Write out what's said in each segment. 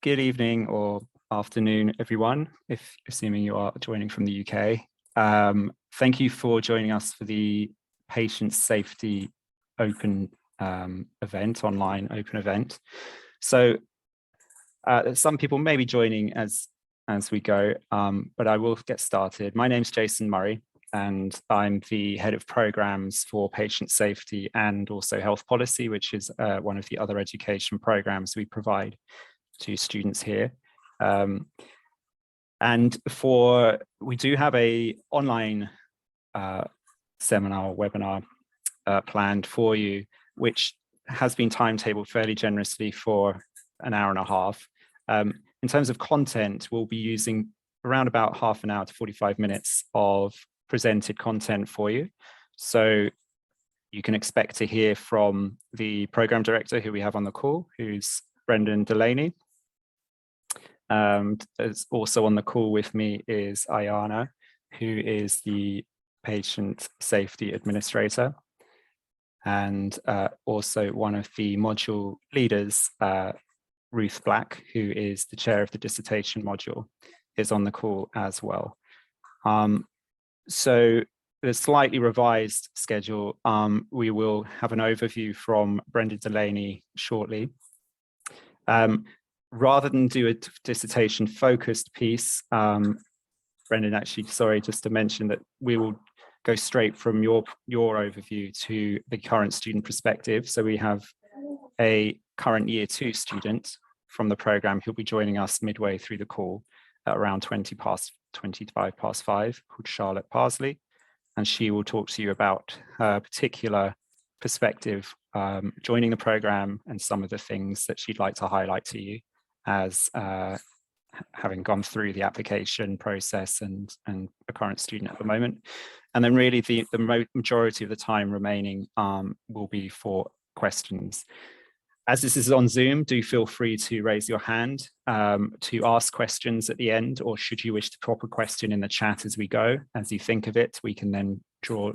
Good evening or afternoon, everyone, if assuming you are joining from the UK. Thank you for joining us for the Patient Safety Open event, online open event. So some people may be joining as we go, but I will get started. My name's Jason Murray, and I'm the head of programs for patient safety and also health policy, which is one of the other education programs we provide to students here. And we do have a online seminar or webinar planned for you, which has been timetabled fairly generously for an hour and a half. In terms of content, we'll be using around about half an hour to 45 minutes of presented content for you. So you can expect to hear from the program director who we have on the call, who's Brendan Delaney. As also on the call with me is Ayana, who is the patient safety administrator, and also one of the module leaders, Ruth Black, who is the chair of the dissertation module, is on the call as well. So the slightly revised schedule, we will have an overview from Brendan Delaney shortly. Rather than do a dissertation focused piece, Brendan, actually, sorry, just to mention that we will go straight from your overview to the current student perspective. So we have a current year 2 student from the program who'll be joining us midway through the call at around 25 past 5, called Charlotte Parsley, and she will talk to you about her particular perspective joining the program and some of the things that she'd like to highlight to you as having gone through the application process and a current student at the moment. And then really the majority of the time remaining will be for questions. As this is on Zoom, do feel free to raise your hand to ask questions at the end, or should you wish to pop a question in the chat as we go, as you think of it, we can then draw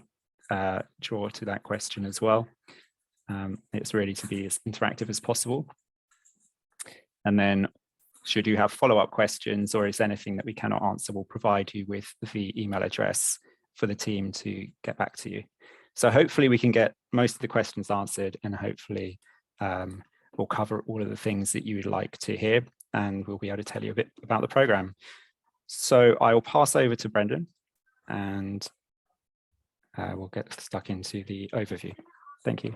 to that question as well. It's really to be as interactive as possible. And then should you have follow-up questions or is anything that we cannot answer, we'll provide you with the email address for the team to get back to you. So hopefully we can get most of the questions answered, and hopefully we'll cover all of the things that you would like to hear, and we'll be able to tell you a bit about the program. So I will pass over to Brendan, and we'll get stuck into the overview. Thank you.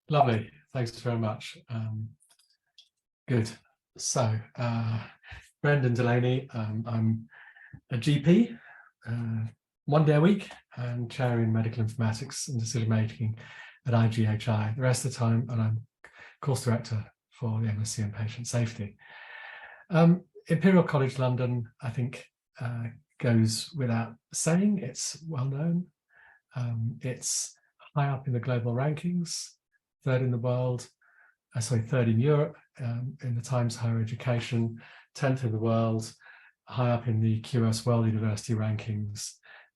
Lovely, thanks very much. Good. So, Brendan Delaney, I'm a GP, 1 day a week, and chairing medical informatics and decision making at IGHI. The rest of the time, and I'm course director for the MSc in patient safety. Imperial College London, I think, goes without saying. It's well known. It's high up in the global rankings, 3rd in the world. Sorry, 3rd in Europe, in the Times Higher Education, 10th in the world, high up in the QS World University rankings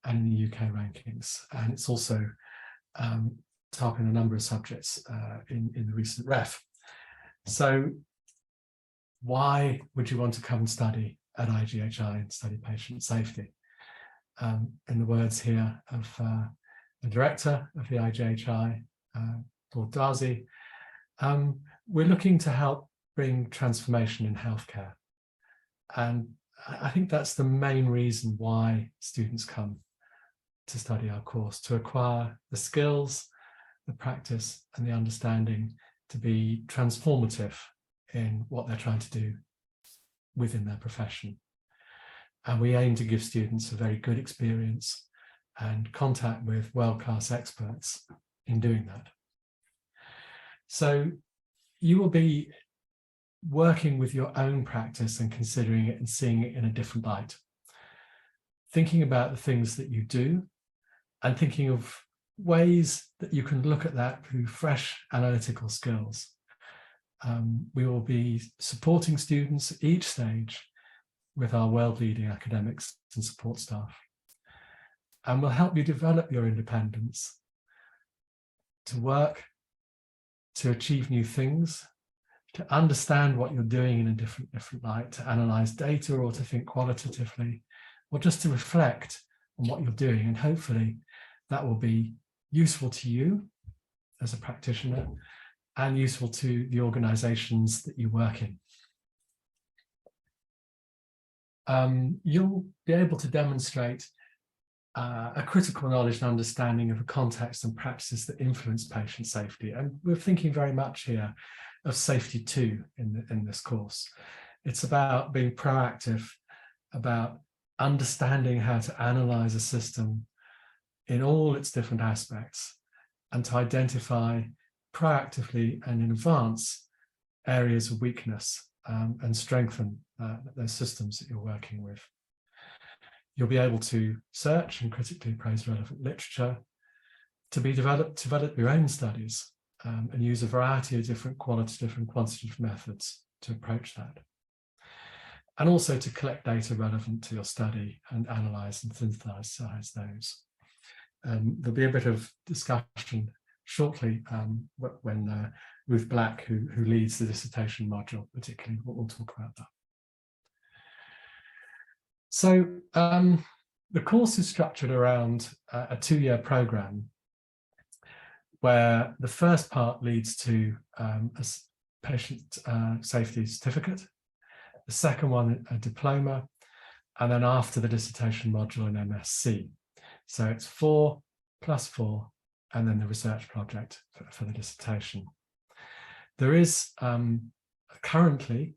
and in the UK rankings. And it's also top in a number of subjects in the recent ref. So why would you want to come and study at IGHI and study patient safety? In the words here of the director of the IGHI, Lord Darcy, we're looking to help bring transformation in healthcare. And I think that's the main reason why students come to study our course, to acquire the skills, the practice and the understanding to be transformative in what they're trying to do within their profession. And we aim to give students a very good experience and contact with world-class experts in doing that. So you will be working with your own practice and considering it and seeing it in a different light. Thinking about the things that you do and thinking of ways that you can look at that through fresh analytical skills. We will be supporting students at each stage with our world-leading academics and support staff. And we'll help you develop your independence to work, to achieve new things, to understand what you're doing in a different light, to analyze data or to think qualitatively, or just to reflect on what you're doing. And hopefully that will be useful to you as a practitioner and useful to the organizations that you work in. You'll be able to demonstrate a critical knowledge and understanding of the context and practices that influence patient safety. And we're thinking very much here of safety too in this course. It's about being proactive, about understanding how to analyze a system in all its different aspects and to identify proactively and in advance areas of weakness and strengthen those systems that you're working with. You'll be able to search and critically appraise relevant literature, to develop your own studies and use a variety of different qualitative and quantitative methods to approach that. And also to collect data relevant to your study and analyze and synthesize those. There'll be a bit of discussion shortly when Ruth Black, who leads the dissertation module, particularly, we'll talk about that. So the course is structured around a 2-year program where the first part leads to a patient safety certificate, the second one a diploma, and then after the dissertation module an MSc. So it's 4 + 4, and then the research project for the dissertation. There is currently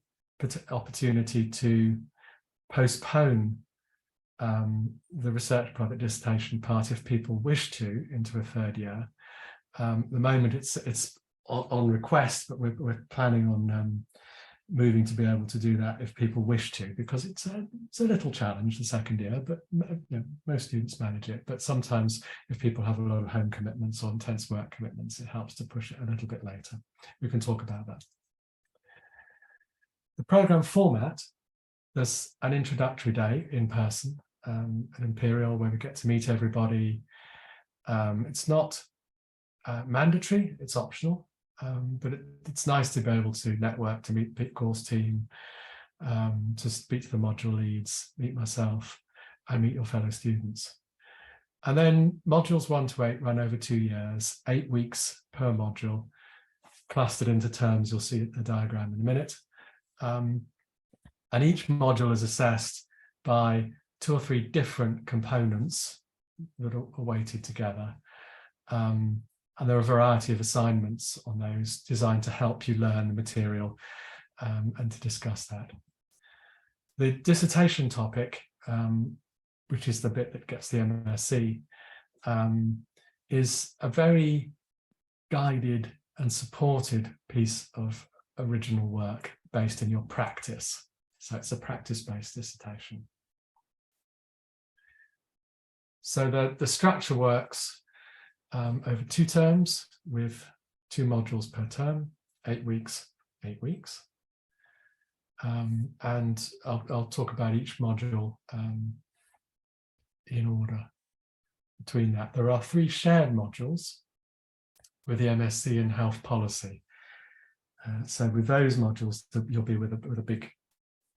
opportunity to postpone the research project dissertation part if people wish to into a 3rd year. At the moment it's on request, but we're planning on moving to be able to do that if people wish to, because it's a little challenge the 2nd year, but most students manage it. But sometimes if people have a lot of home commitments or intense work commitments, it helps to push it a little bit later. We can talk about that. The program format, there's an introductory day in person at Imperial where we get to meet everybody. It's not mandatory, it's optional. But it's nice to be able to network, to meet the course team, to speak to the module leads, meet myself, and meet your fellow students. And then modules 1 to 8 run over 2 years, 8 weeks per module, clustered into terms. You'll see the diagram in a minute. And each module is assessed by 2 or 3 different components that are weighted together. And there are a variety of assignments on those designed to help you learn the material and to discuss that. The dissertation topic, which is the bit that gets the MSc, is a very guided and supported piece of original work based in your practice. So it's a practice-based dissertation. So the structure works over 2 terms with 2 modules per term, 8 weeks, 8 weeks. And I'll talk about each module in order between that. There are 3 shared modules with the MSc in health policy. So with those modules, you'll be with a big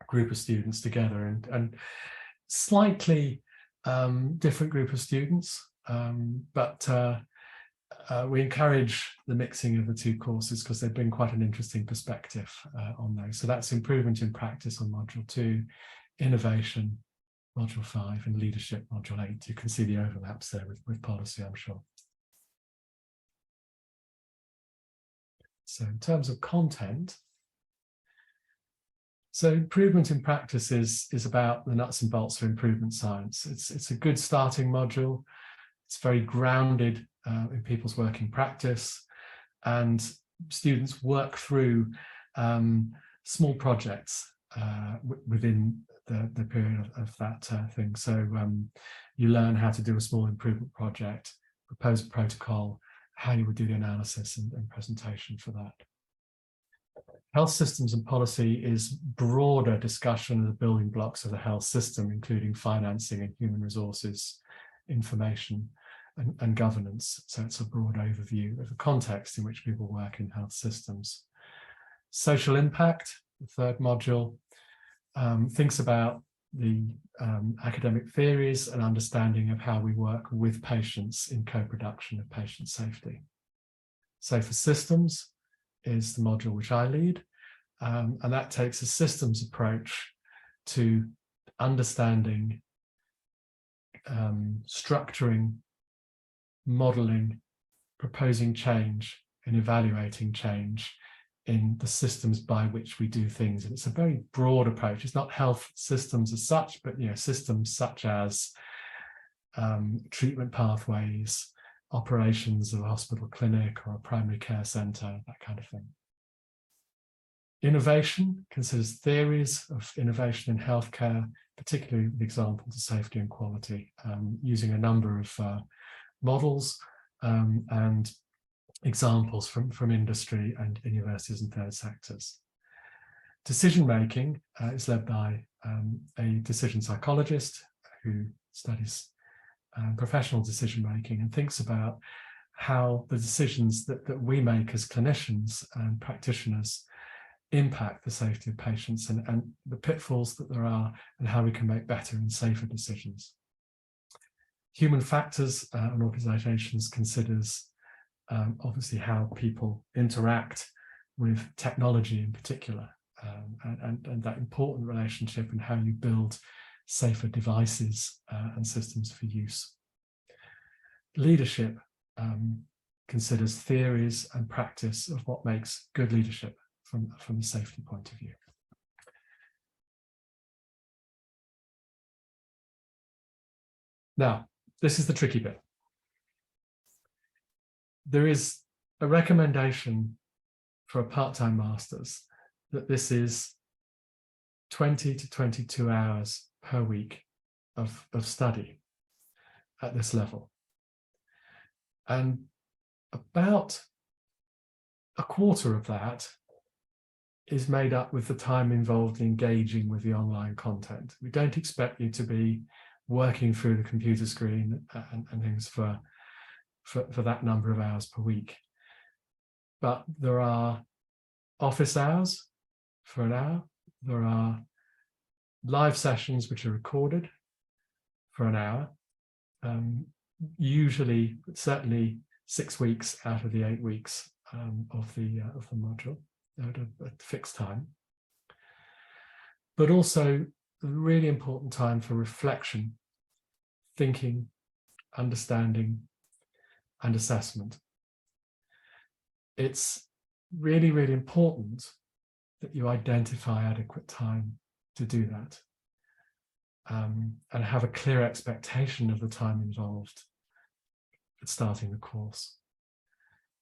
group of students together, and slightly different group of students. But we encourage the mixing of the 2 courses because they bring quite an interesting perspective on those. So that's improvement in practice on module 2, innovation module 5, and leadership module 8. You can see the overlaps there with policy, I'm sure. So in terms of content, so improvement in practice is about the nuts and bolts of improvement science. It's a good starting module. It's very grounded in people's working practice, and students work through small projects within the period of that thing. So you learn how to do a small improvement project, propose a protocol, how you would do the analysis and presentation for that. Health systems and policy is broader discussion of the building blocks of the health system, including financing and human resources, information, and governance. So it's a broad overview of the context in which people work in health systems. Social impact, the third module, thinks about the academic theories and understanding of how we work with patients in co-production of patient safety. Safer systems is the module which I lead, and that takes a systems approach to understanding, structuring, modeling, proposing change, and evaluating change in the systems by which we do things. And it's a very broad approach. It's not health systems as such, but systems such as treatment pathways, operations of a hospital clinic or a primary care centre, that kind of thing. Innovation considers theories of innovation in healthcare, particularly with examples of safety and quality, using a number of models and examples from industry and universities and third sectors. Decision making is led by a decision psychologist who studies professional decision making and thinks about how the decisions that we make as clinicians and practitioners impact the safety of patients and the pitfalls that there are and how we can make better and safer decisions. Human factors and organizations considers obviously how people interact with technology in particular, and that important relationship and how you build safer devices and systems for use. Leadership considers theories and practice of what makes good leadership from a safety point of view. Now, this is the tricky bit. There is a recommendation for a part-time master's that this is 20 to 22 hours per week of study at this level. And about a quarter of that is made up with the time involved in engaging with the online content. We don't expect you to be working through the computer screen and things for that number of hours per week. But there are office hours for an hour. There are live sessions which are recorded for an hour. Usually, certainly 6 weeks out of the 8 weeks of the module at a fixed time. But also a really important time for reflection, thinking, understanding, and assessment. It's really, really important that you identify adequate time to do that, and have a clear expectation of the time involved at starting the course.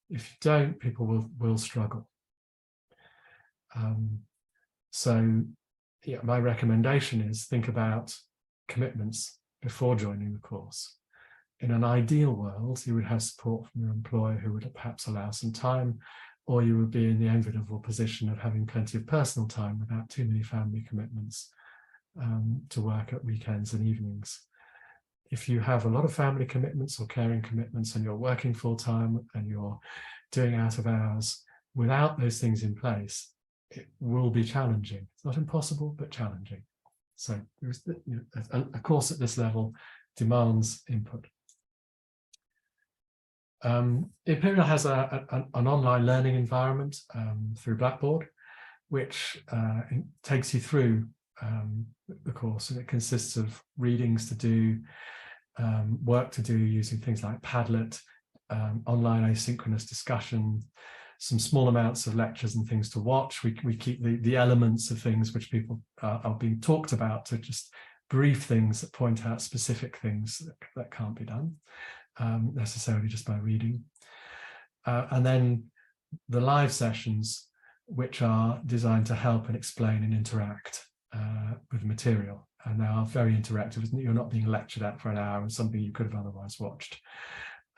If you don't, people will struggle. So yeah, my recommendation is think about commitments before joining the course. In an ideal world, you would have support from your employer who would perhaps allow some time, or you would be in the enviable position of having plenty of personal time without too many family commitments to work at weekends and evenings. If you have a lot of family commitments or caring commitments and you're working full-time and you're doing out of hours without those things in place, it will be challenging. It's not impossible, but challenging. So there's a course at this level demands input. Imperial has an online learning environment through Blackboard, which takes you through the course, and it consists of readings to do, work to do using things like Padlet, online asynchronous discussion, some small amounts of lectures and things to watch. We keep the elements of things which people are being talked about to just brief things that point out specific things that can't be done necessarily just by reading. And then the live sessions, which are designed to help and explain and interact with the material. And they are very interactive, isn't it? You're not being lectured at for an hour and something you could have otherwise watched.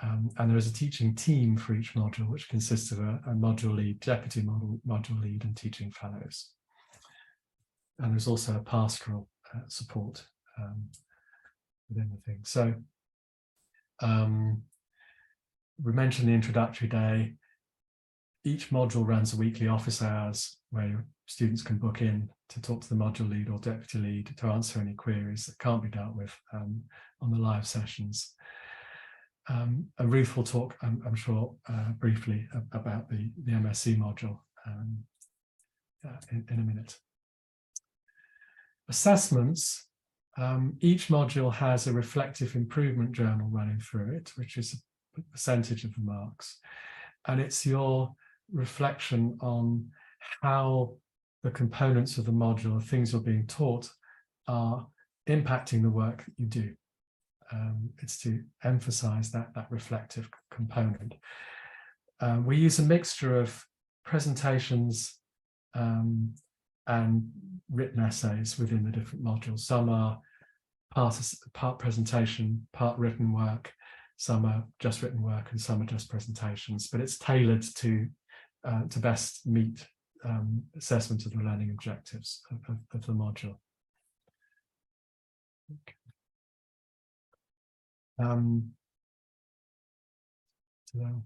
And there is a teaching team for each module, which consists of a module lead, deputy module lead, and teaching fellows. And there's also a pastoral support within the thing. So we mentioned the introductory day. Each module runs weekly office hours where your students can book in to talk to the module lead or deputy lead to answer any queries that can't be dealt with on the live sessions. And Ruth will talk, I'm sure, briefly about the MSc module in a minute. Assessments. Each module has a reflective improvement journal running through it, which is a percentage of the marks. And it's your reflection on how the components of the module, the things you're being taught, are impacting the work that you do. It's to emphasize that reflective component. We use a mixture of presentations and written essays within the different modules. Some are part presentation, part written work, some are just written work, and some are just presentations, but it's tailored to best meet assessment of the learning objectives of the module. Okay. So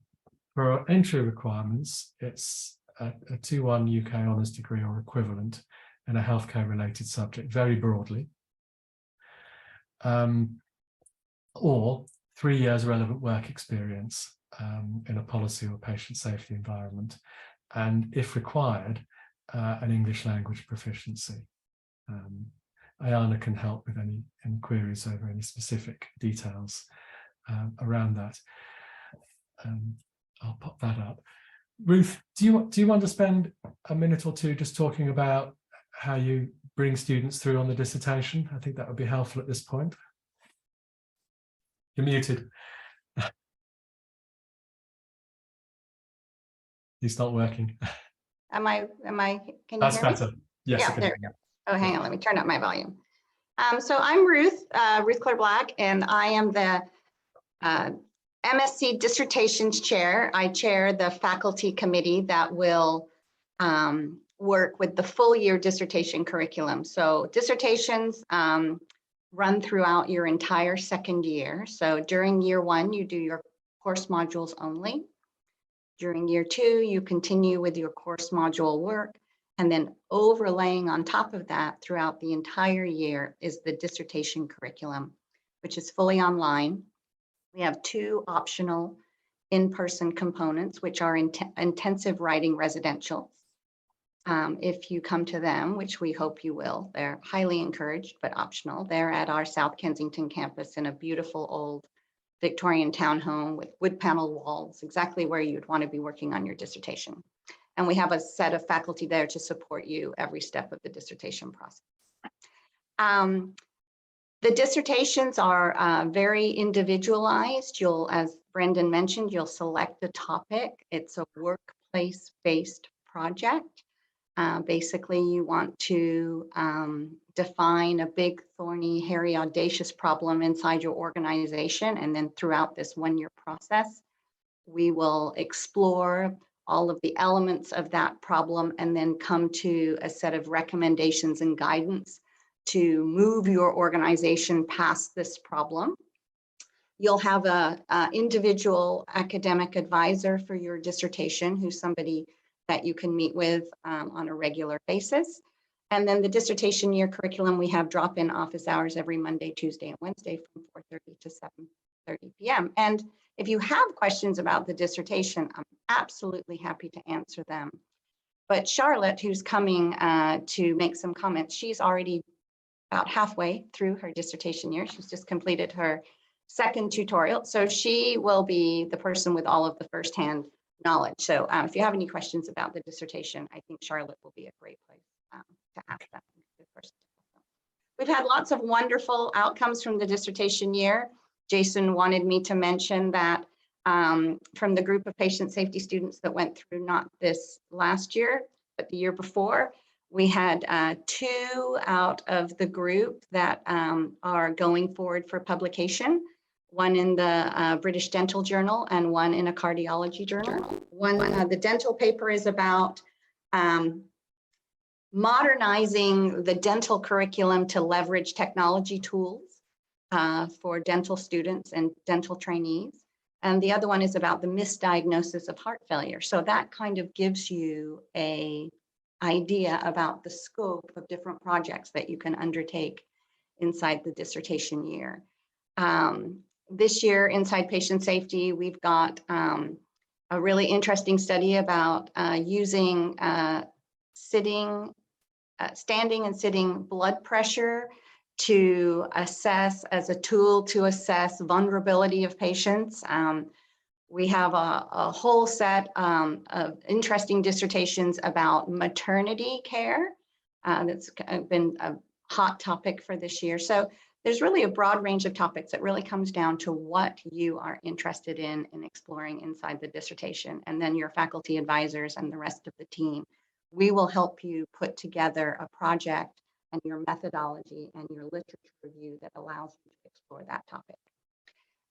for our entry requirements, it's a 2-1 UK honours degree or equivalent in a healthcare related subject, very broadly, or 3 years relevant work experience in a policy or patient safety environment, and if required, an English language proficiency. Ayana can help with any queries over any specific details around that. I'll pop that up. Ruth, do you want to spend a minute or two just talking about how you bring students through on the dissertation? I think that would be helpful at this point. You're muted. It's not working. Can you That's hear me? better. Yes. Yeah, there we go. Oh, hang on, let me turn up my volume. So I'm Ruth Claire Black, and I am the MSc Dissertations Chair. I chair the faculty committee that will work with the full year dissertation curriculum. So dissertations run throughout your entire second year. So during year 1, you do your course modules only. During year 2, you continue with your course module work. And then overlaying on top of that throughout the entire year is the dissertation curriculum, which is fully online. We have 2 optional in-person components, which are intensive writing residentials. If you come to them, which we hope you will, they're highly encouraged, but optional. They're at our South Kensington campus in a beautiful old Victorian townhome with wood panel walls, exactly where you'd want to be working on your dissertation. And we have a set of faculty there to support you every step of the dissertation process. The dissertations are very individualized. As Brendan mentioned, you'll select a topic. It's a workplace-based project. Basically, you want to define a big, thorny, hairy, audacious problem inside your organization. And then throughout this 1-year process, we will explore all of the elements of that problem and then come to a set of recommendations and guidance to move your organization past this problem. You'll have an individual academic advisor for your dissertation, who's somebody that you can meet with on a regular basis. And then the dissertation year curriculum, we have drop-in office hours every Monday, Tuesday, and Wednesday from 4:30 to 7:30 p.m. And if you have questions about the dissertation, I'm absolutely happy to answer them. But Charlotte, who's coming to make some comments, she's already about halfway through her dissertation year. She's just completed her 2nd tutorial. So she will be the person with all of the firsthand knowledge. So if you have any questions about the dissertation, I think Charlotte will be a great place to ask them. We've had lots of wonderful outcomes from the dissertation year. Jason wanted me to mention that from the group of patient safety students that went through not this last year, but the year before, we had 2 out of the group that are going forward for publication, one in the British Dental Journal and one in a cardiology journal. The dental paper is about modernizing the dental curriculum to leverage technology tools for dental students and dental trainees. And the other one is about the misdiagnosis of heart failure. So that kind of gives you a idea about the scope of different projects that you can undertake inside the dissertation year. This year, inside patient safety, we've got a really interesting study about using standing and sitting blood pressure to assess, as a tool to assess vulnerability of patients. We have a whole set of interesting dissertations about maternity care. That's been a hot topic for this year. So there's really a broad range of topics. It really comes down to what you are interested in exploring inside the dissertation. And then your faculty advisors and the rest of the team, we will help you put together a project and your methodology and your literature review that allows you to explore that topic.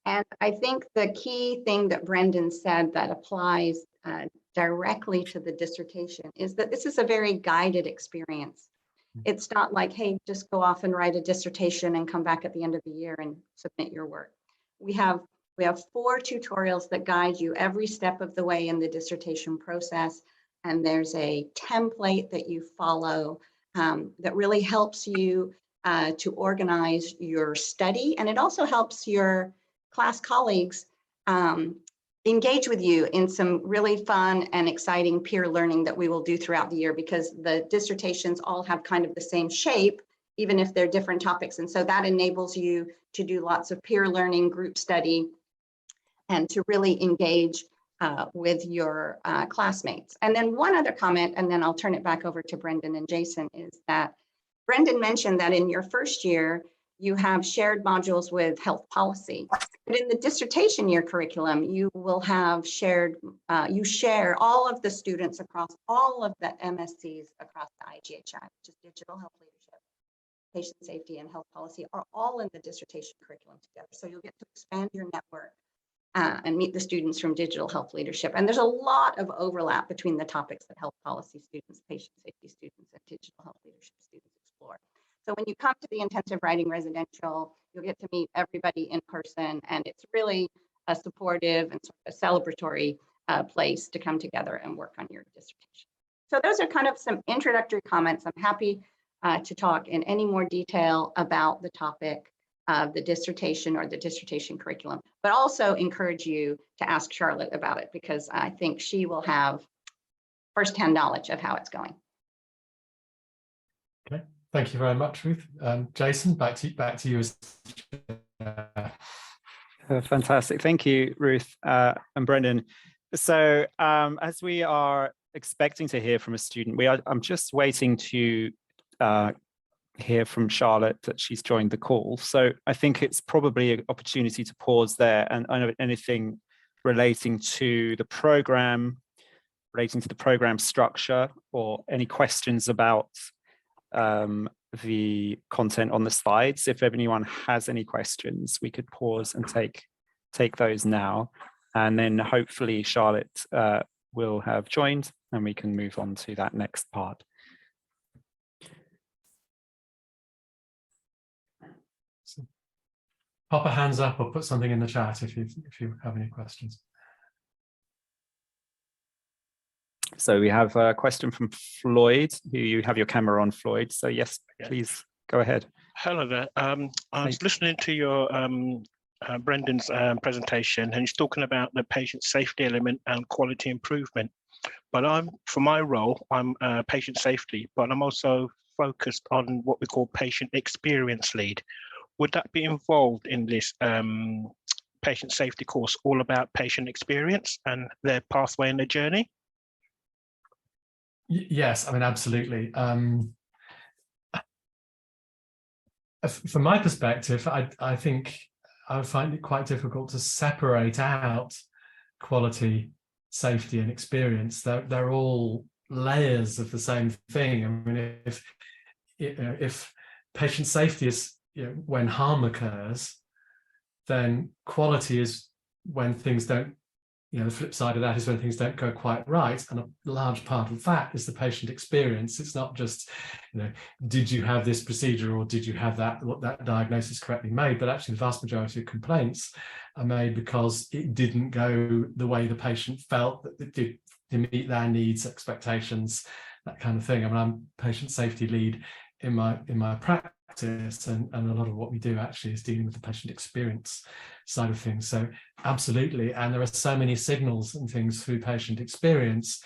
And I think the key thing that Brendan said that applies directly to the dissertation is that this is a very guided experience. It's not like, hey, just go off and write a dissertation and come back at the end of the year and submit your work. We have 4 tutorials that guide you every step of the way in the dissertation process. And there's a template that you follow that really helps you to organize your study. And it also helps your class colleagues engage with you in some really fun and exciting peer learning that we will do throughout the year, because the dissertations all have kind of the same shape, even if they're different topics. And so that enables you to do lots of peer learning, group study, and to really engage with your classmates. And then one other comment, and then I'll turn it back over to Brendan and Jason, is that Brendan mentioned that in your first year, you have shared modules with health policy. But in the dissertation year curriculum, you will have shared, you share all of the students across all of the MSCs across the IGHI, which is digital health leadership, patient safety, and health policy, are all in the dissertation curriculum together. So you'll get to expand your network and meet the students from digital health leadership. And there's a lot of overlap between the topics that health policy students, patient safety students, and digital health leadership students explore. So when you come to the intensive writing residential, you'll get to meet everybody in person, and it's really a supportive and sort of a celebratory place to come together and work on your dissertation. So those are kind of some introductory comments. I'm happy to talk in any more detail about the topic of the dissertation or the dissertation curriculum, but also encourage you to ask Charlotte about it, because I think she will have firsthand knowledge of how it's going. Okay. Thank you very much, Ruth. Jason, back to you. Fantastic. Thank you, Ruth and Brendan. So as we are expecting to hear from a student, I'm just waiting to hear from Charlotte that she's joined the call. So I think it's probably an opportunity to pause there, and I know anything relating to the program, structure, or any questions about the content on the slides. If anyone has any questions, we could pause and take those now, and then hopefully Charlotte will have joined and we can move on to that next part. So pop a hands up or put something in the chat if you have any questions. So we have a question from Floyd, who you have your camera on, Floyd. So yes, please go ahead. Hello there. I was listening to your Brendan's presentation, and he's talking about the patient safety element and quality improvement. But for my role, I'm patient safety, but I'm also focused on what we call patient experience lead. Would that be involved in this patient safety course, all about patient experience and their pathway and their journey? Yes, I mean, absolutely. From my perspective, I think I would find it quite difficult to separate out quality, safety, and experience. They're all layers of the same thing. I mean, if patient safety is when harm occurs, then quality is when things don't the flip side of that is when things don't go quite right, and a large part of that is the patient experience. It's not just, did you have this procedure or did you have that diagnosis correctly made, but actually the vast majority of complaints are made because it didn't go the way the patient felt that it did to meet their needs, expectations, that kind of thing. I mean, I'm patient safety lead in my practice, and a lot of what we do actually is dealing with the patient experience side of things. So absolutely, and there are so many signals and things through patient experience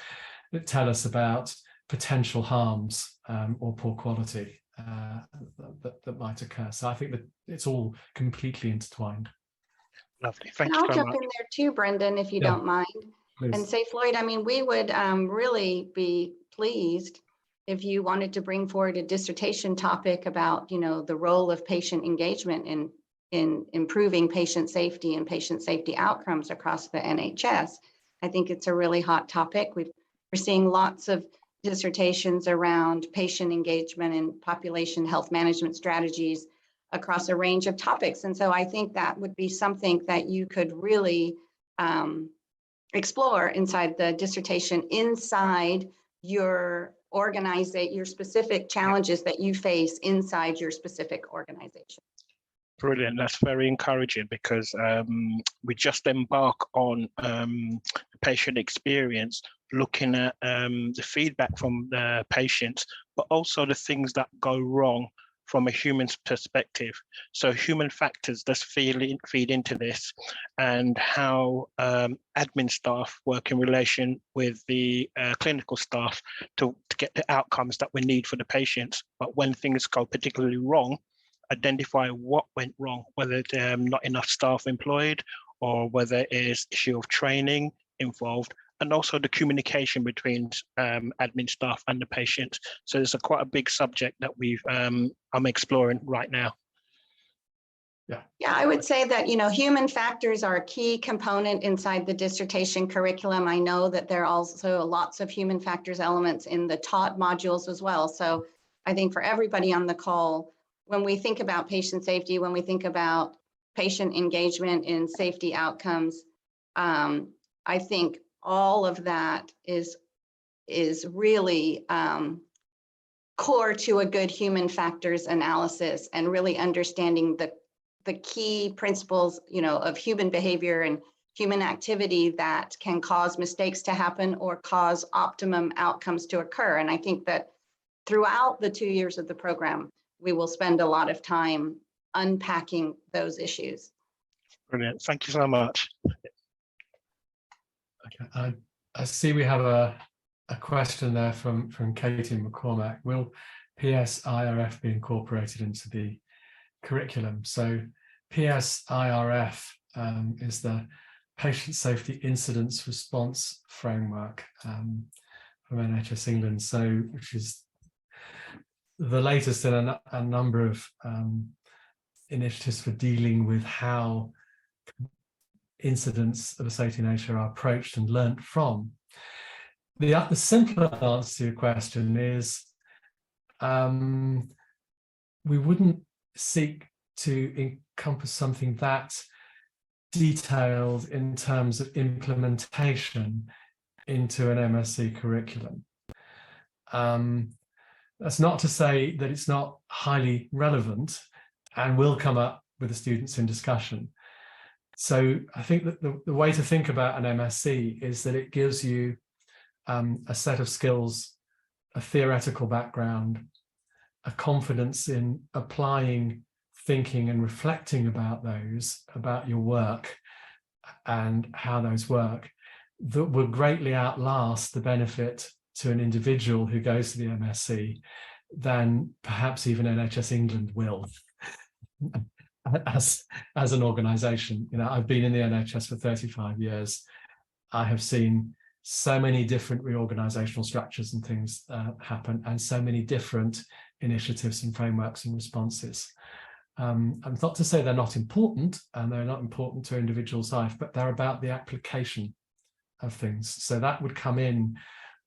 that tell us about potential harms or poor quality that might occur. So I think that it's all completely intertwined. Lovely, thank And you I'll very jump much. in there too, Brendan, if you Yeah. don't mind. Please. And say, Floyd, I mean, we would really be pleased if you wanted to bring forward a dissertation topic about, the role of patient engagement in improving patient safety and patient safety outcomes across the NHS. I think it's a really hot topic. We're seeing lots of dissertations around patient engagement and population health management strategies across a range of topics. And so I think that would be something that you could really explore inside the dissertation, inside your your specific challenges that you face inside your specific organization. Brilliant, that's very encouraging, because we just embark on patient experience, looking at the feedback from the patients, but also the things that go wrong from a human's perspective. So human factors does feed into this, and how admin staff work in relation with the clinical staff to get the outcomes that we need for the patients. But when things go particularly wrong, identify what went wrong, whether it's not enough staff employed, or whether it's issue of training involved, and also the communication between admin staff and the patient. So there's quite a big subject that I'm exploring right now. Yeah, I would say that, human factors are a key component inside the dissertation curriculum. I know that there are also lots of human factors elements in the taught modules as well. So I think for everybody on the call, when we think about patient safety, when we think about patient engagement in safety outcomes, I think all of that is really core to a good human factors analysis, and really understanding the key principles, of human behavior and human activity that can cause mistakes to happen or cause optimum outcomes to occur. And I think that throughout the 2 years of the program, we will spend a lot of time unpacking those issues. Brilliant, thank you so much. Okay, I see we have a question there from Katie McCormack. Will PSIRF be incorporated into the curriculum? So PSIRF is the Patient Safety Incidents Response Framework from NHS England, which is the latest in a number of initiatives for dealing with how incidents of a safety nature are approached and learnt from. The simpler answer to your question is we wouldn't seek to encompass something that detailed in terms of implementation into an MSc curriculum. That's not to say that it's not highly relevant and will come up with the students in discussion. So I think that the way to think about an MSc is that it gives you a set of skills, a theoretical background, a confidence in applying, thinking and reflecting about your work and how those work, that will greatly outlast the benefit to an individual who goes to the MSc than perhaps even NHS England will. As an organisation, I've been in the NHS for 35 years. I have seen so many different reorganisational structures and things happen, and so many different initiatives and frameworks and responses. I'm not to say they're not important, and they're not important to individuals' life, but they're about the application of things. So that would come in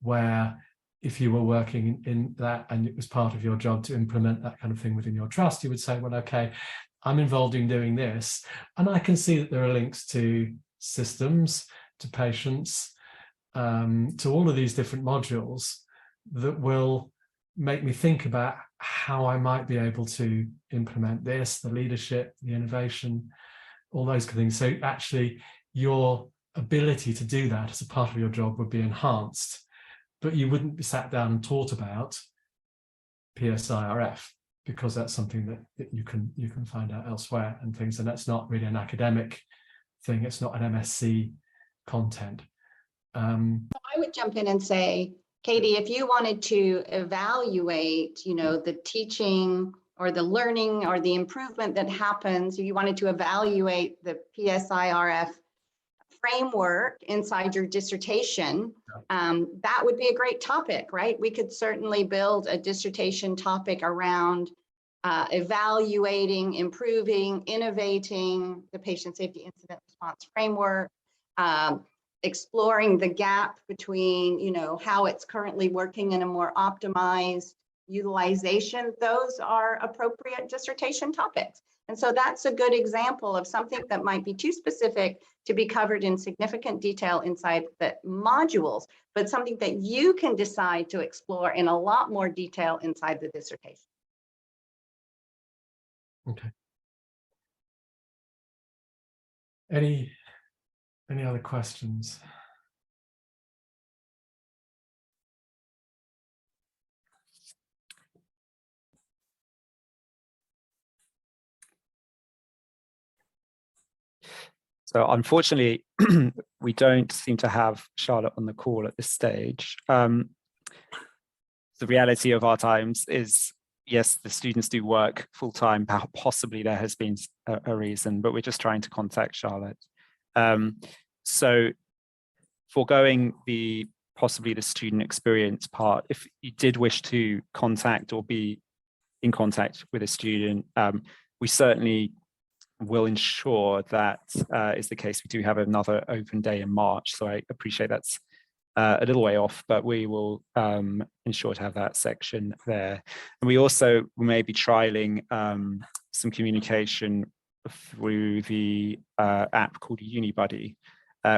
where, if you were working in that and it was part of your job to implement that kind of thing within your trust, you would say, well, okay, I'm involved in doing this, and I can see that there are links to systems to patients, to all of these different modules that will make me think about how I might be able to implement this, the leadership, the innovation, all those kind of things. So actually your ability to do that as a part of your job would be enhanced, but you wouldn't be sat down and taught about PSIRF, because that's something that you can find out elsewhere and things, and that's not really an academic thing. It's not an MSc content. I would jump in and say, Katie, if you wanted to evaluate, the teaching or the learning or the improvement that happens, you wanted to evaluate the PSIRF framework inside your dissertation, that would be a great topic, right? We could certainly build a dissertation topic around evaluating, improving, innovating the patient safety incident response framework, exploring the gap between, how it's currently working in a more optimized utilization. Those are appropriate dissertation topics. And so that's a good example of something that might be too specific to be covered in significant detail inside the modules, but something that you can decide to explore in a lot more detail inside the dissertation. Okay. Any other questions? So unfortunately, we don't seem to have Charlotte on the call at this stage. The reality of our times is, yes, the students do work full-time. Possibly there has been a reason, but we're just trying to contact Charlotte. So foregoing possibly the student experience part, if you did wish to contact or be in contact with a student, we certainly will ensure that is the case. We do have another open day in March, so I appreciate that's a little way off, but we will ensure to have that section there. And we also may be trialing some communication through the app called UniBuddy,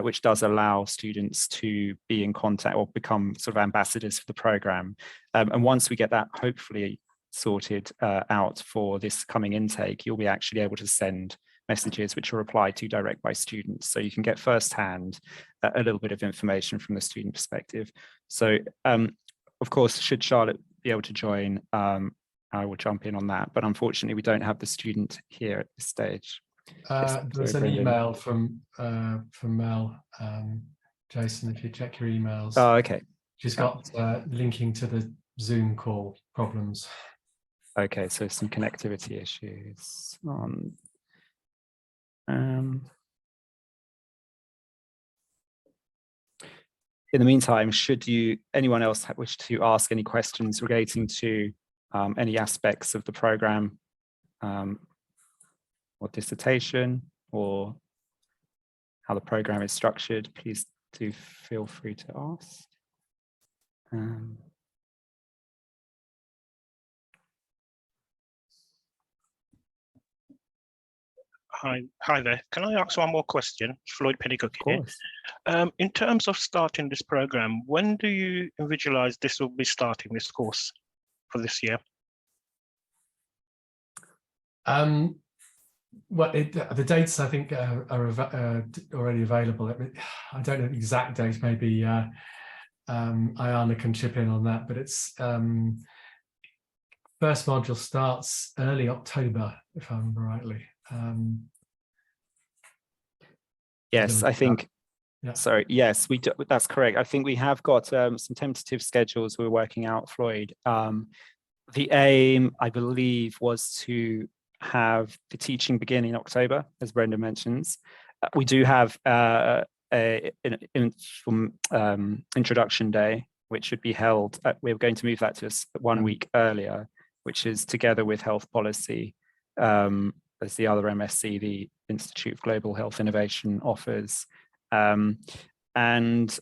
which does allow students to be in contact or become sort of ambassadors for the program. And once we get that hopefully sorted out for this coming intake, you'll be actually able to send messages which are replied to direct by students. So you can get firsthand a little bit of information from the student perspective. So of course, should Charlotte be able to join, I will jump in on that. But unfortunately, we don't have the student here at this stage. There's an email from Mel, Jason, if you check your emails. Oh, okay. She's got linking to the Zoom call problems. Okay, so some connectivity issues on. In the meantime, should anyone else wish to ask any questions relating to any aspects of the program or dissertation or how the program is structured, please do feel free to ask. Hi there. Can I ask one more question? Floyd Pennycook here. In terms of starting this program, when do you visualize this will be starting, this course for this year? Well, the dates I think are already available. I don't know the exact date. Maybe Ayana can chip in on that, but it's first module starts early October, if I remember rightly. Yes, I think. Yeah. Sorry. Yes, we do, that's correct. I think we have got some tentative schedules we're working out, Floyd. The aim, I believe, was to have the teaching begin in October, as Brenda mentions. We do have an introduction day, which should be held. We're going to move that to 1 week earlier, which is together with health policy, as the other MSc, the Institute of Global Health Innovation offers. And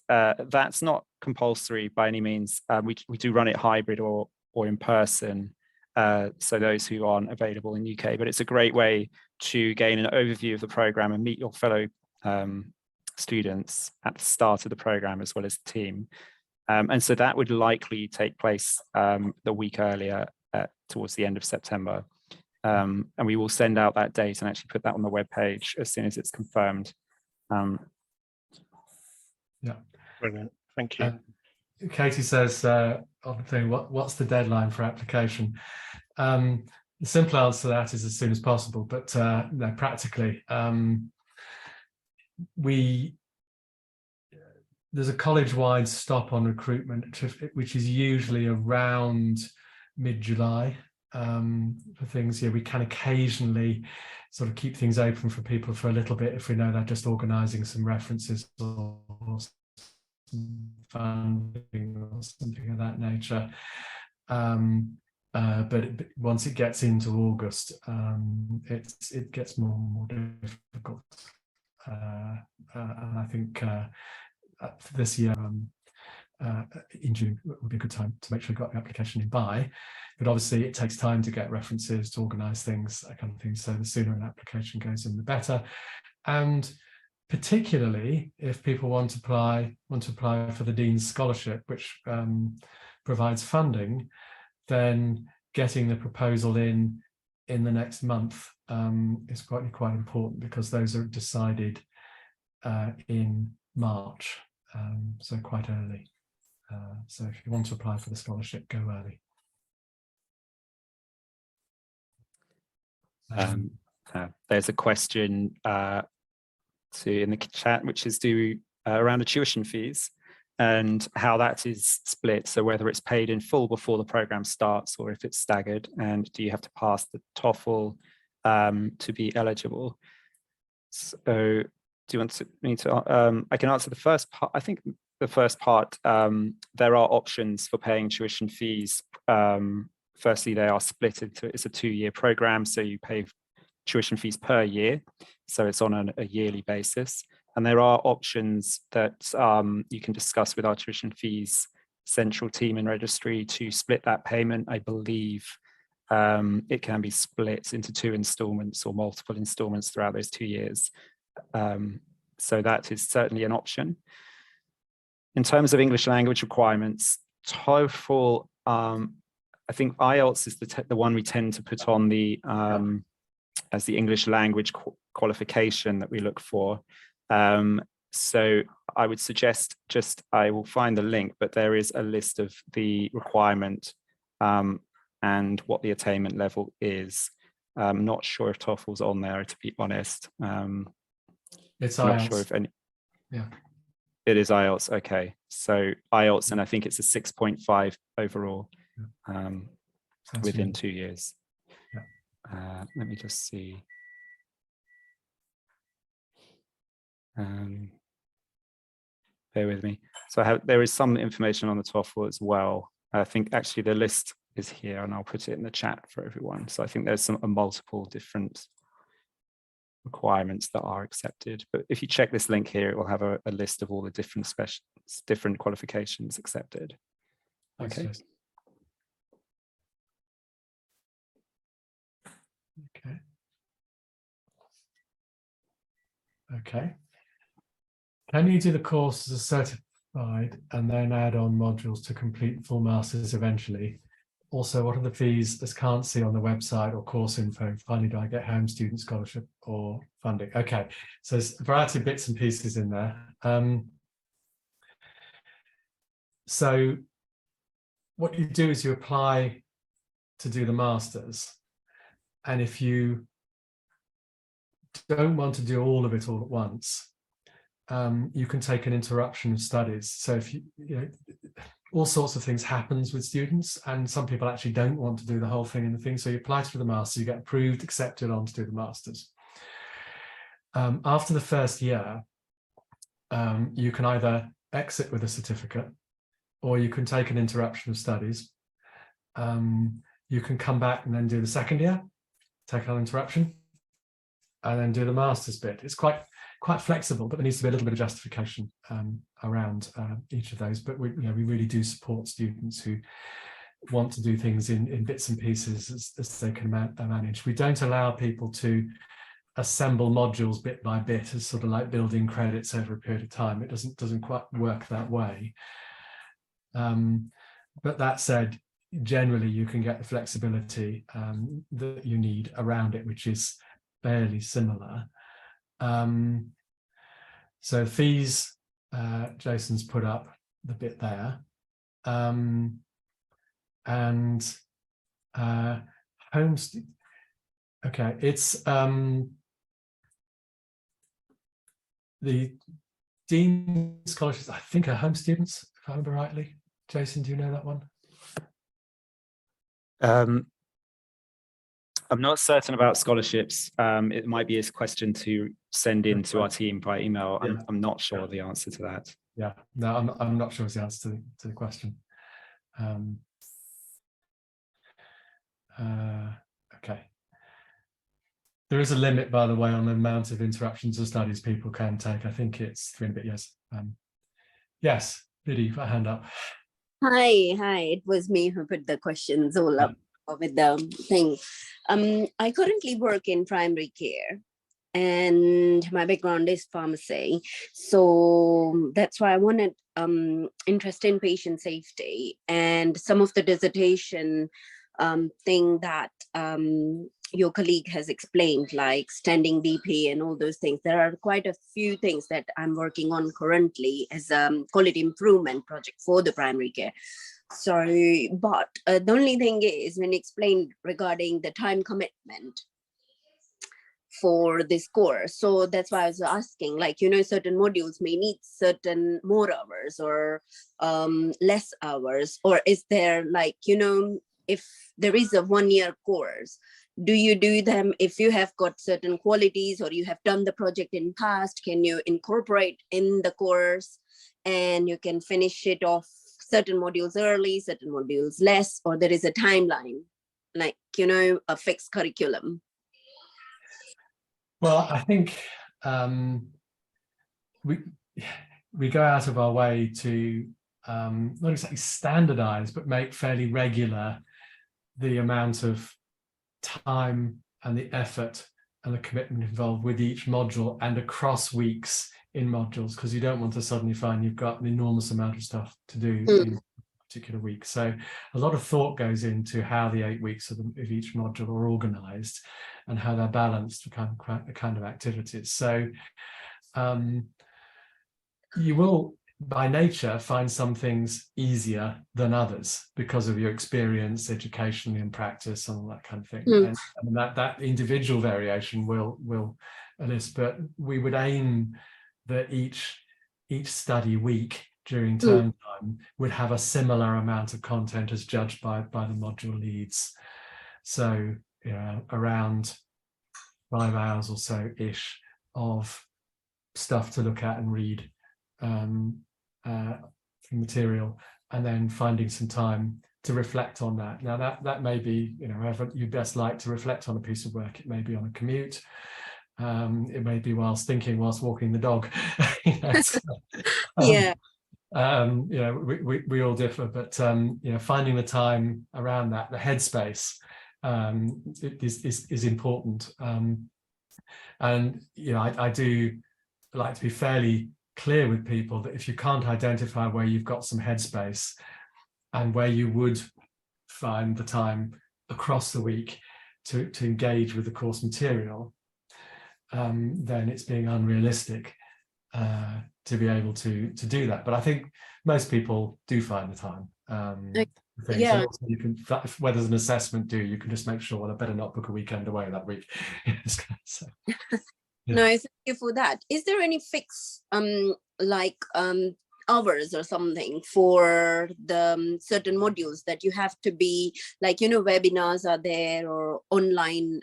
that's not compulsory by any means. We do run it hybrid or in person, so those who aren't available in UK, but it's a great way to gain an overview of the program and meet your fellow students at the start of the program as well as the team. And so that would likely take place the week earlier towards the end of September. And we will send out that date and actually put that on the webpage as soon as it's confirmed. Yeah. Brilliant. Thank you. Katie says on the thing, what's the deadline for application? The simple answer to that is as soon as possible, but no, practically, there's a college-wide stop on recruitment, which is usually around mid-July for things. Yeah, we can occasionally sort of keep things open for people for a little bit if we know they're just organising some references or some funding or something of that nature. But once it gets into August, it gets more and more difficult. And I think this year, in June would be a good time to make sure we've got the application in by. But obviously it takes time to get references, to organise things, that kind of thing. So the sooner an application goes in, the better. And particularly if people want to apply for the Dean's Scholarship, which provides funding, then getting the proposal in the next month is quite important, because those are decided in March, so quite early. So if you want to apply for the scholarship, go early. There's a question in the chat, which is around the tuition fees and how that is split. So whether it's paid in full before the program starts or if it's staggered, and do you have to pass the TOEFL to be eligible? So do you want me to, I can answer the first part. I think the first part, there are options for paying tuition fees. Firstly, they are split into, it's a 2-year program, so you pay tuition fees per year. So it's on a yearly basis. And there are options that you can discuss with our tuition fees central team and registry to split that payment. I believe it can be split into 2 installments or multiple installments throughout those 2 years. So that is certainly an option. In terms of English language requirements, TOEFL, I think IELTS is the one we tend to put on the as the English language qualification that we look for. So I would suggest I will find the link, but there is a list of the requirement and what the attainment level is. I'm not sure if TOEFL's on there, to be honest. It's I'm IELTS. not sure if any. Yeah. It is IELTS. Okay. So IELTS, and I think it's a 6.5 overall within 2 years. Yeah. Let me just see. Bear with me. So there is some information on the TOEFL as well. I think actually the list is here, and I'll put it in the chat for everyone. So I think there's multiple different requirements that are accepted. But if you check this link here, it will have a list of all the different qualifications accepted. Okay. Okay. Can you do the course as a certified and then add on modules to complete full masters eventually? Also, what are the fees as can't see on the website or course info? Finally, do I get home student scholarship or funding? Okay, so there's a variety of bits and pieces in there. So what you do is you apply to do the masters, and if you don't want to do all of it all at once, you can take an interruption of studies. So if you know, all sorts of things happens with students, and some people actually don't want to do the whole thing in the thing. So you apply to the masters, you get approved, accepted on to do the masters. After the first year, you can either exit with a certificate, or you can take an interruption of studies. You can come back and then do the second year, take an interruption, and then do the master's bit. It's quite flexible, but there needs to be a little bit of justification around each of those. But we really do support students who want to do things in bits and pieces as they can manage. We don't allow people to assemble modules bit by bit as sort of like building credits over a period of time. It doesn't quite work that way. But that said, generally you can get the flexibility that you need around it, which is fairly similar. So fees, Jason's put up the bit there. And okay, it's the Dean scholarships, I think, are home students, if I remember rightly. Jason, do you know that one? I'm not certain about scholarships. It might be a question to send in to our team by email. Yeah. I'm not sure the answer to that. Yeah, no, I'm not sure is the answer to the question. Okay. There is a limit, by the way, on the amount of interruptions or studies people can take. I think it's 3 and a bit years. Yes, Biddy, you've got a hand up. Hi, it was me who put the questions all up with the thing. I currently work in primary care and my background is pharmacy. So that's why I wanted interest in patient safety, and some of the dissertation thing that your colleague has explained, like standing BP and all those things. There are quite a few things that I'm working on currently as a quality improvement project for the primary care. So, but the only thing is when explained regarding the time commitment for this course. So that's why I was asking, like, you know, certain modules may need certain more hours or less hours, or is there, like, you know, if there is a 1-year course, do you do them if you have got certain qualities or you have done the project in past? Can you incorporate in the course and you can finish it off certain modules early, certain modules less, or there is a timeline, like, you know, a fixed curriculum? Well, I think we go out of our way to not exactly standardize, but make fairly regular the amount of time and the effort and the commitment involved with each module and across weeks in modules, because you don't want to suddenly find you've got an enormous amount of stuff to do in a particular week. So a lot of thought goes into how the 8 weeks of each module are organized and how they're balanced for kind of activities. So you will, by nature, find some things easier than others because of your experience educationally and practice and all that kind of thing. And that individual variation will list, but we would aim that each study week during term time would have a similar amount of content as judged by the module leads. So, you know, around 5 hours or so ish of stuff to look at and read material, and then finding some time to reflect on that. Now that may be, you know, however you best like to reflect on a piece of work. It may be on a commute, it may be whilst walking the dog. You know, so, Yeah. you know, we all differ, but you know, finding the time around that, the headspace, is important. And you know, I do like to be fairly clear with people that if you can't identify where you've got some headspace and where you would find the time across the week to engage with the course material, then it's being unrealistic to be able to do that. But I think most people do find the time. Yeah. So you can, where there's an assessment due, you can just make sure, well, I better not book a weekend away that week. So, yeah. No, thank you for that. Is there any fixed hours or something for the certain modules that you have to be, like, you know, webinars are there or online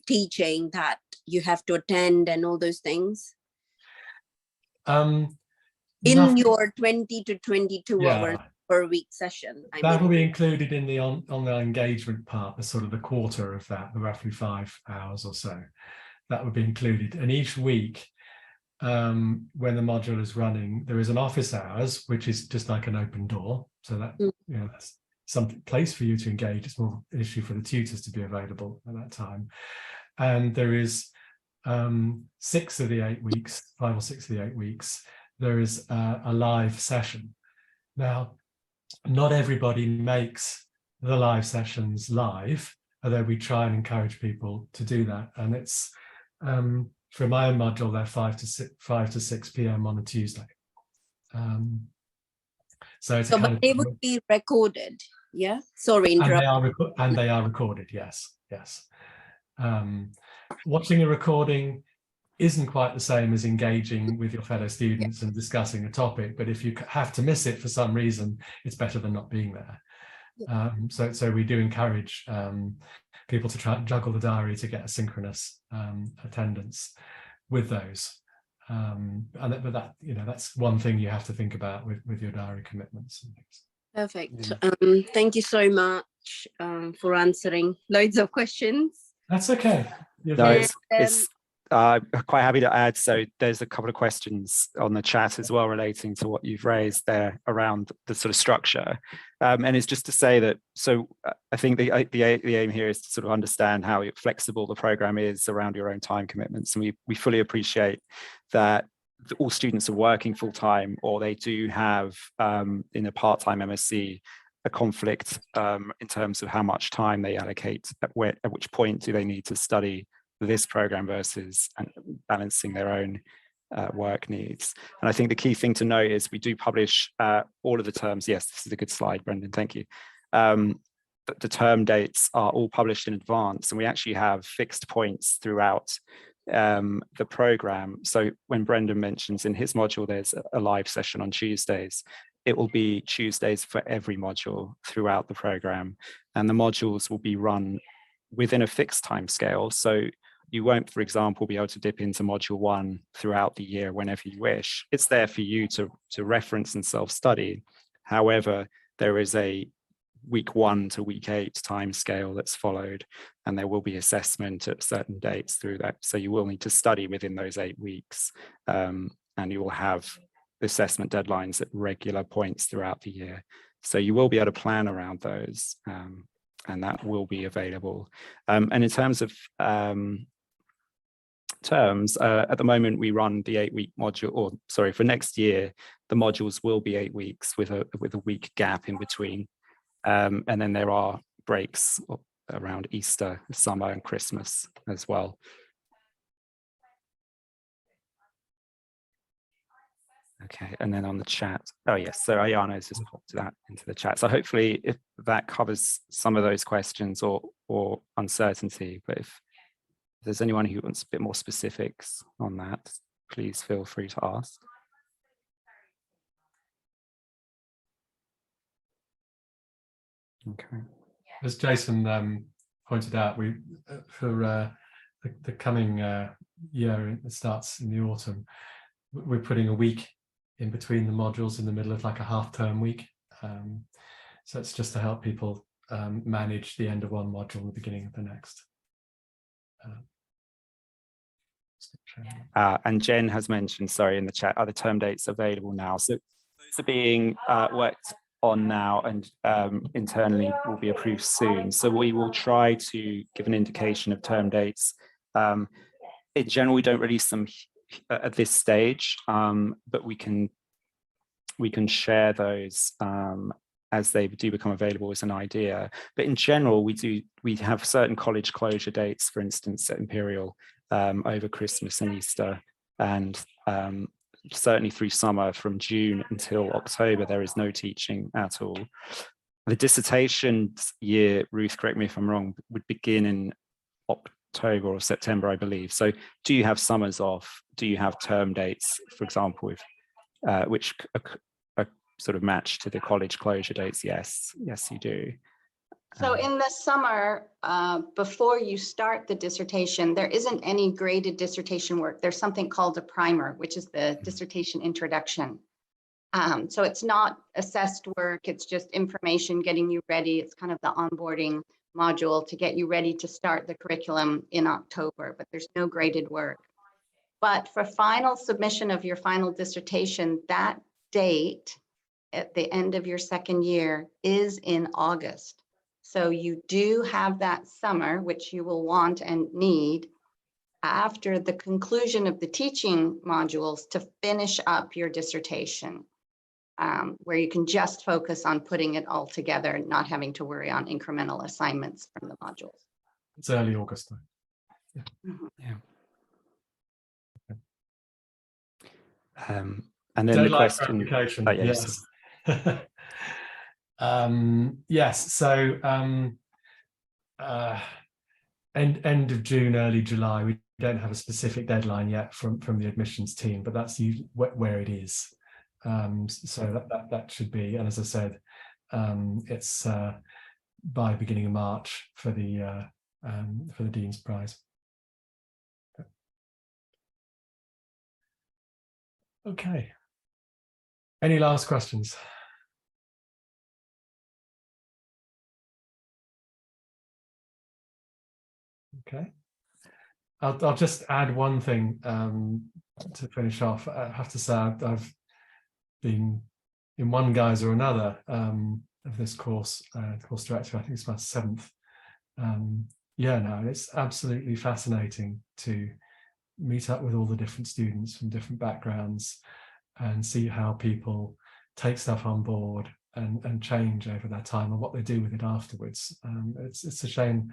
teaching that you have to attend and all those things? In your 20 to 22 hours per week session. That will be included in the on the engagement part, the sort of the quarter of that, the roughly 5 hours or so. That would be included. And each week, when the module is running, there is an office hours, which is just like an open door. So that, you know, that's some place for you to engage. It's more an issue for the tutors to be available at that time. And there is 6 of the 8 weeks, 5 or 6 of the 8 weeks, there is a live session. Now, not everybody makes the live sessions live, although we try and encourage people to do that. And it's, for my own module, they're 5 to 6 p.m. on a Tuesday. So it's but they would be recorded, yeah? Sorry, interrupt. and they are recorded, yes. Watching a recording isn't quite the same as engaging with your fellow students and discussing a topic, but if you have to miss it for some reason, it's better than not being there. So we do encourage people to try and juggle the diary to get a synchronous attendance with those. But that, that's one thing you have to think about with your diary commitments and things. Perfect. Thank you so much for answering loads of questions. That's okay. No, it's quite happy to add. So there's a couple of questions on the chat as well relating to what you've raised there around the sort of structure. And it's just to say that, so I think the aim here is to sort of understand how flexible the program is around your own time commitments. And we fully appreciate that all students are working full time, or they do have in a part-time MSc a conflict in terms of how much time they allocate, at which point do they need to study this program versus balancing their own work needs. And I think the key thing to note is we do publish all of the terms. Yes, this is a good slide, Brendan, thank you. The term dates are all published in advance, and we actually have fixed points throughout the program. So when Brendan mentions in his module there's a live session on Tuesdays, it will be Tuesdays for every module throughout the program, and the modules will be run within a fixed time scale. So you won't, for example, be able to dip into module 1 throughout the year whenever you wish. It's there for you to reference and self-study. However, there is a week 1 to week 8 time scale that's followed, and there will be assessment at certain dates through that. So you will need to study within those 8 weeks, and you will have assessment deadlines at regular points throughout the year. So you will be able to plan around those, and that will be available. And in terms of terms, at the moment we run the 8-week module, or sorry, for next year, the modules will be 8 weeks with a week gap in between. And then there are breaks around Easter, summer and Christmas as well. Okay, and then on the chat, oh yes, so Ayana has just popped that into the chat. So hopefully if that covers some of those questions or uncertainty, but if there's anyone who wants a bit more specifics on that, please feel free to ask. Okay. As Jason pointed out, we for the coming year, it starts in the autumn, we're putting a week in between the modules in the middle of like a half-term week. So it's just to help people manage the end of one module and the beginning of the next. And Jen has mentioned, sorry, in the chat, are the term dates available now? So those are being worked on now, and internally will be approved soon. So we will try to give an indication of term dates. In general, we don't release them at this stage, but we can share those as they do become available as an idea. But in general, we have certain college closure dates, for instance, at Imperial over Christmas and Easter, and certainly through summer from June until October, there is no teaching at all. The dissertation year, Ruth, correct me if I'm wrong, would begin in October or September, I believe. So do you have summers off? Do you have term dates, for example, which are sort of match to the college closure dates? Yes, you do. So in the summer, before you start the dissertation, there isn't any graded dissertation work. There's something called a primer, which is the dissertation introduction. So it's not assessed work, it's just information getting you ready. It's kind of the onboarding module to get you ready to start the curriculum in October, but there's no graded work. But for final submission of your final dissertation, that date at the end of your second year is in August. So you do have that summer, which you will want and need, after the conclusion of the teaching modules to finish up your dissertation, where you can just focus on putting it all together, not having to worry on incremental assignments from the modules. It's early August though. Yeah. And then the Deadline for question. application, Oh, yeah, yes. Yes, so end of June, early July. We don't have a specific deadline yet from the admissions team, but that's usually where it is. So that should be, and as I said, it's by beginning of March for the Dean's Prize. Okay. Any last questions? Okay. I'll just add one thing to finish off. I have to say I've been in one guise or another of this course, course director. I think it's my 7th year now, and it's absolutely fascinating to meet up with all the different students from different backgrounds and see how people take stuff on board and change over that time and what they do with it afterwards. It's a shame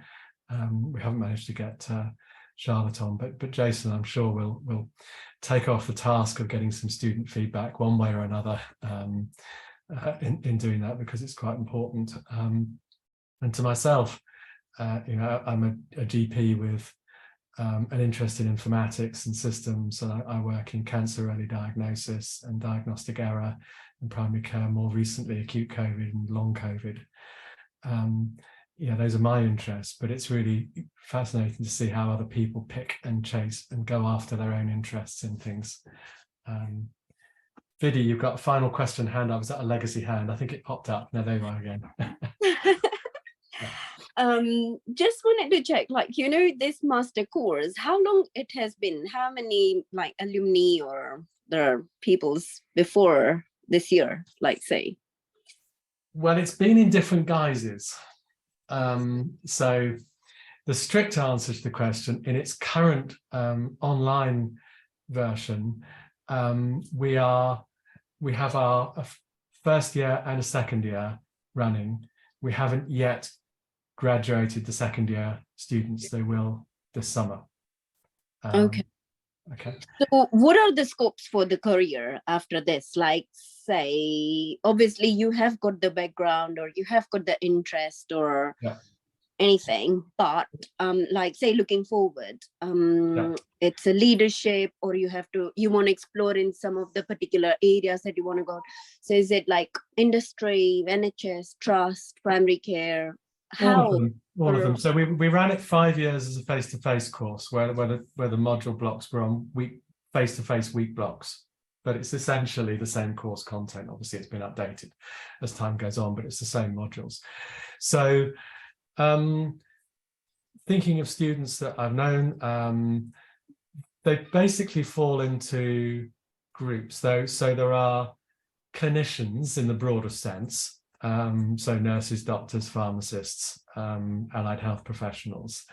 we haven't managed to get Charlotte on, but Jason, I'm sure will take off the task of getting some student feedback one way or another in doing that, because it's quite important. And to myself, I'm a GP with an interest in informatics and systems, and I work in cancer early diagnosis and diagnostic error and primary care, more recently acute COVID and long COVID. Yeah, those are my interests, but it's really fascinating to see how other people pick and chase and go after their own interests in things. Vidhi, you've got a final question hand up. Was that a legacy hand? I think it popped up. No, there you are again. Just wanted to check, like, this master course, how long it has been, how many like alumni or the peoples before this year, like, say? Well, it's been in different guises. So the strict answer to the question, in its current online version, we have our first year and a second year running. We haven't yet graduated the second year students. They will this summer. Okay. So what are the scopes for the career after this? Like, say, obviously you have got the background or you have got the interest or anything, but like, say, looking forward, it's a leadership, or you want to explore in some of the particular areas that you want to go. So is it like industry, NHS, trust, primary care? All of them. So we ran it 5 years as a face-to-face course where the module blocks were on face-to-face week blocks, but it's essentially the same course content. Obviously, it's been updated as time goes on, but it's the same modules. So thinking of students that I've known, they basically fall into groups. So there are clinicians in the broader sense. So nurses, doctors, pharmacists, allied health professionals,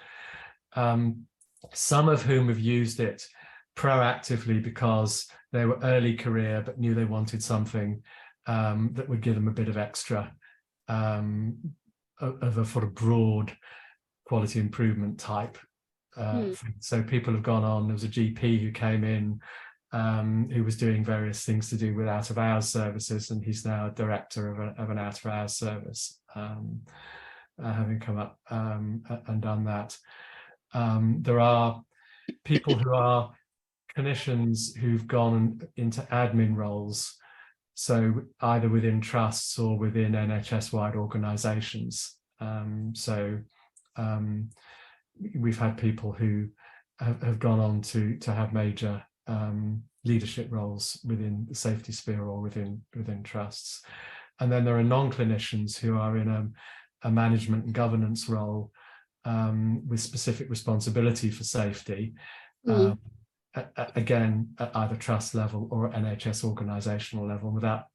some of whom have used it proactively because they were early career but knew they wanted something that would give them a bit of extra of a sort of broad quality improvement type thing. So people have gone on. There was a GP who came in who was doing various things to do with out-of-hours services, and he's now a director of an out-of-hours service, having come up and done that. There are people who are clinicians who've gone into admin roles, so either within trusts or within NHS-wide organisations. We've had people who have gone on to have major leadership roles within the safety sphere or within trusts. And then there are non-clinicians who are in a management and governance role with specific responsibility for safety, again, at either trust level or NHS organisational level, without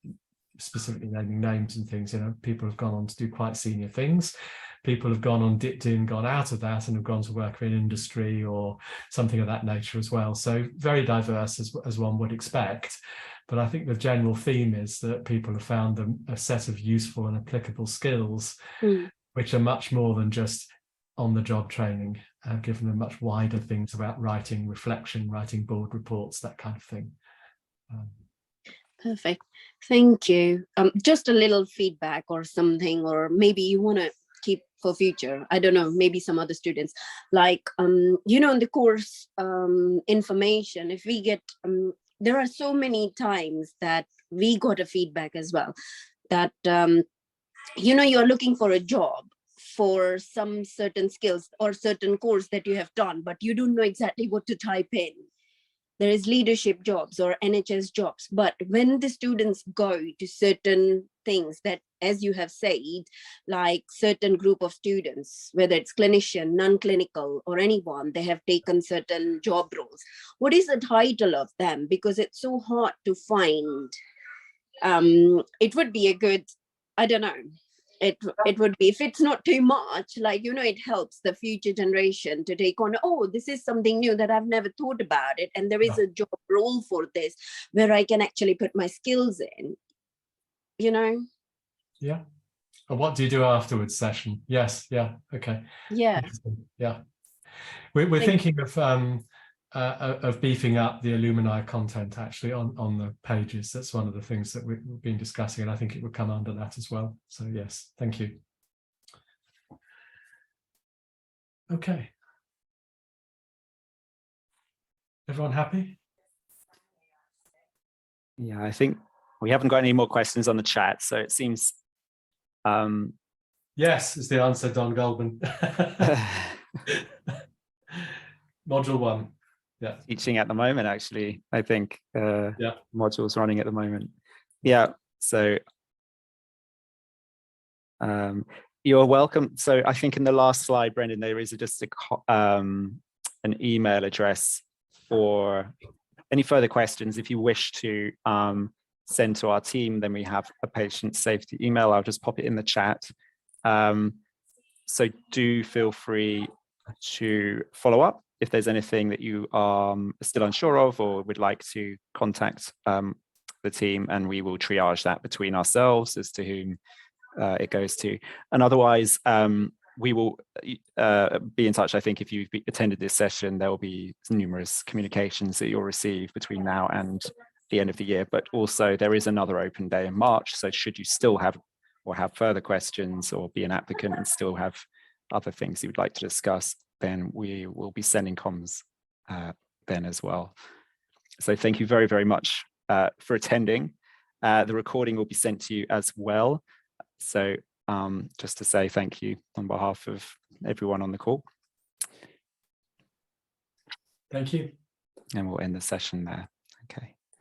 specifically naming names and things. People have gone on to do quite senior things, people have gone out of that and have gone to work in industry or something of that nature as well. So very diverse as one would expect. But I think the general theme is that people have found a set of useful and applicable skills, which are much more than just on-the-job training, given them much wider things about writing reflection, writing board reports, that kind of thing. Perfect. Thank you. Just a little feedback or something, or maybe you want to keep for future. I don't know, maybe some other students, like, in the course information, if we get, there are so many times that we got a feedback as well, that, you're looking for a job for some certain skills or certain course that you have done, but you don't know exactly what to type in. There is leadership jobs or NHS jobs, but when the students go to certain things that, as you have said, like certain group of students, whether it's clinician, non-clinical or anyone, they have taken certain job roles. What is the title of them? Because it's so hard to find. It would be a good, I don't know, it would be, if it's not too much, like, it helps the future generation to take on, oh, this is something new that I've never thought about it. And there is a job role for this where I can actually put my skills in, Yeah. And what do you do afterwards session? Yes. Yeah. Okay. Yeah. Yeah. We're thinking of beefing up the alumni content actually on the pages. That's one of the things that we've been discussing, and I think it would come under that as well. So yes, thank you. Okay. Everyone happy? Yeah, I think we haven't got any more questions on the chat, so it seems yes is the answer, Don Goldman. Module 1. Yeah. Teaching at the moment, actually, I think Yeah. modules running at the moment. Yeah, so you're welcome. So I think in the last slide, Brendan, there is just an email address for any further questions. If you wish to send to our team, then we have a patient safety email. I'll just pop it in the chat. So do feel free to follow up if there's anything that you are still unsure of or would like to contact the team, and we will triage that between ourselves as to whom it goes to. And otherwise, we will be in touch. I think if you've attended this session, there will be numerous communications that you'll receive between now and the end of the year. But also there is another open day in March. So should you still have or have further questions or be an applicant and still have other things you would like to discuss, then we will be sending comms then as well. So thank you very, very much for attending. The recording will be sent to you as well. So just to say thank you on behalf of everyone on the call. Thank you. And we'll end the session there.